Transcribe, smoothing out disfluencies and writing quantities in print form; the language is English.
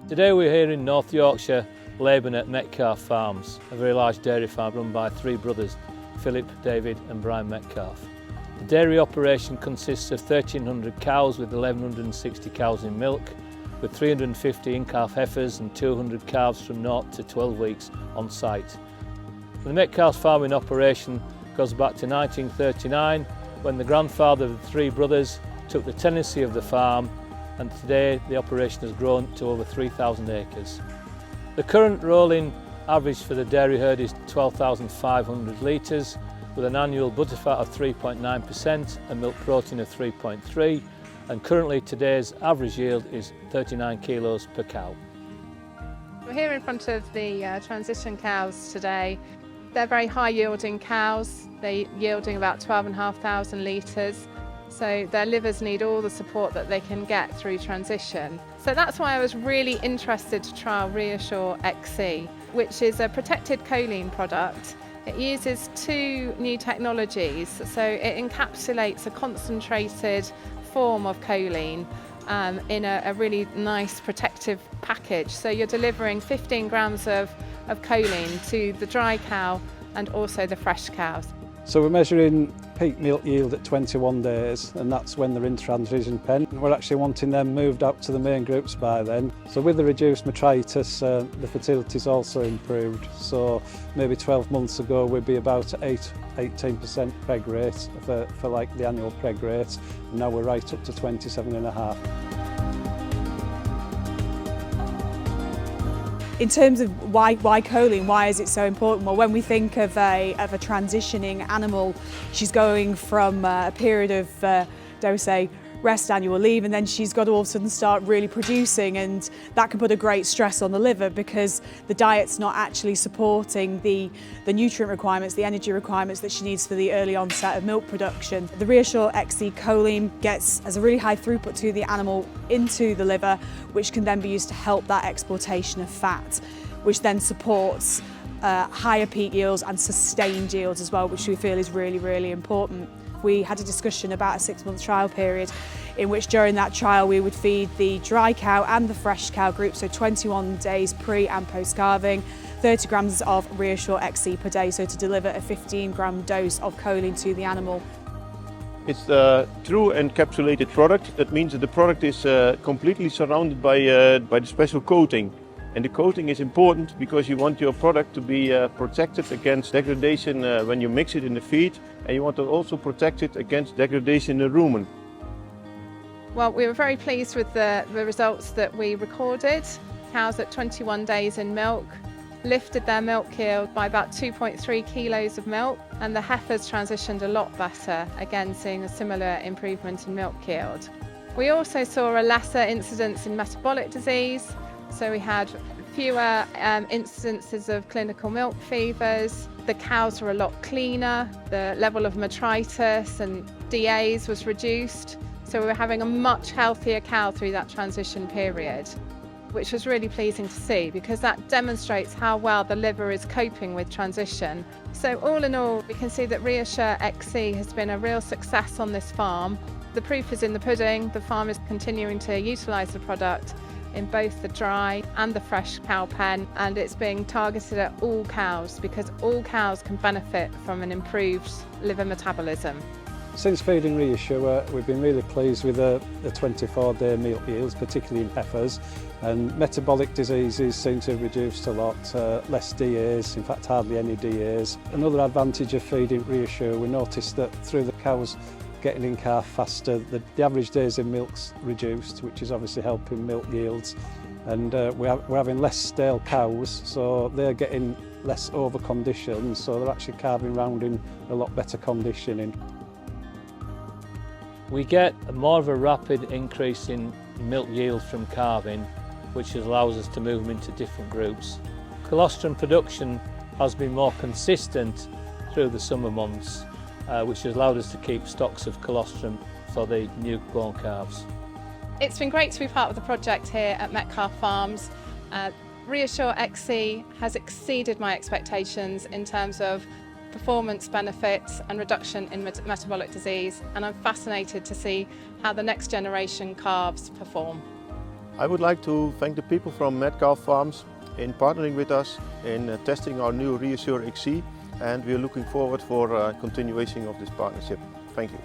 Today we're here in North Yorkshire, labouring at Metcalfe Farms, a very large dairy farm run by three brothers, Philip, David and Brian Metcalfe. The dairy operation consists of 1,300 cows with 1,160 cows in milk, with 350 in-calf heifers and 200 calves from 0 to 12 weeks on site. The Metcalfe farming operation goes back to 1939, when the grandfather of the three brothers took the tenancy of the farm, and today the operation has grown to over 3,000 acres. The current rolling average for the dairy herd is 12,500 litres, with an annual butter fat of 3.9% and milk protein of 3.3, and currently today's average yield is 39 kilos per cow. We're here in front of the transition cows today. They're very high yielding cows. They're yielding about 12,500 litres. So their livers need all the support that they can get through transition. So that's why I was really interested to trial ReaShure XC, which is a protected choline product. It uses two new technologies. So it encapsulates a concentrated form of choline in a really nice protective package. So you're delivering 15 grams of choline to the dry cow and also the fresh cows. So we're measuring peak milk yield at 21 days, and that's when they're in transition pen. We're actually wanting them moved out to the main groups by then. So with the reduced metritis, the fertility's also improved. So maybe 12 months ago we'd be about 18% preg rate for like the annual preg rate, and now we're right up to 27.5%. In terms of why choline, why is it so important? Well, when we think of a transitioning animal, she's going from a period of, dare we say, rest, annual leave, and then she's got to all of a sudden start really producing, and that can put a great stress on the liver because the diet's not actually supporting the nutrient requirements, the energy requirements that she needs for the early onset of milk production. The ReaShure XC choline has a really high throughput to the animal into the liver, which can then be used to help that exportation of fat, which then supports higher peak yields and sustained yields as well, which we feel is really, really important. We had a discussion about a 6-month trial period in which during that trial we would feed the dry cow and the fresh cow group, so 21 days pre and post calving, 30 grams of ReaShure XC per day, so to deliver a 15-gram dose of choline to the animal. It's a true encapsulated product. That means that the product is completely surrounded by the special coating. And the coating is important because you want your product to be protected against degradation when you mix it in the feed, and you want to also protect it against degradation in the rumen. Well, we were very pleased with the results that we recorded. Cows at 21 days in milk lifted their milk yield by about 2.3 kilos of milk, and the heifers transitioned a lot better, again seeing a similar improvement in milk yield. We also saw a lesser incidence in metabolic disease. So we had fewer incidences of clinical milk fevers. The cows were a lot cleaner. The level of metritis and DAs was reduced. So we were having a much healthier cow through that transition period, which was really pleasing to see because that demonstrates how well the liver is coping with transition. So all in all, we can see that ReaShure XC has been a real success on this farm. The proof is in the pudding. The farm is continuing to utilise the product in both the dry and the fresh cow pen, and it's being targeted at all cows because all cows can benefit from an improved liver metabolism. Since feeding ReaShure, we've been really pleased with the 24-day milk yields, particularly in heifers, and metabolic diseases seem to have reduced a lot, less DAs, in fact hardly any DAs. Another advantage of feeding ReaShure, we noticed that through the cows getting in calf faster, the average days in milk's reduced, which is obviously helping milk yields, and we're having less stale cows, so they're getting less over conditioned, so they're actually calving round in a lot better conditioning. We get more of a rapid increase in milk yield from calving, which allows us to move them into different groups. Colostrum production has been more consistent through the summer months, which has allowed us to keep stocks of colostrum for the newborn calves. It's been great to be part of the project here at Metcalfe Farms. ReaShure XC has exceeded my expectations in terms of performance benefits and reduction in metabolic disease, and I'm fascinated to see how the next generation calves perform. I would like to thank the people from Metcalfe Farms in partnering with us in testing our new ReaShure XC, and we are looking forward for continuation of this partnership. Thank you.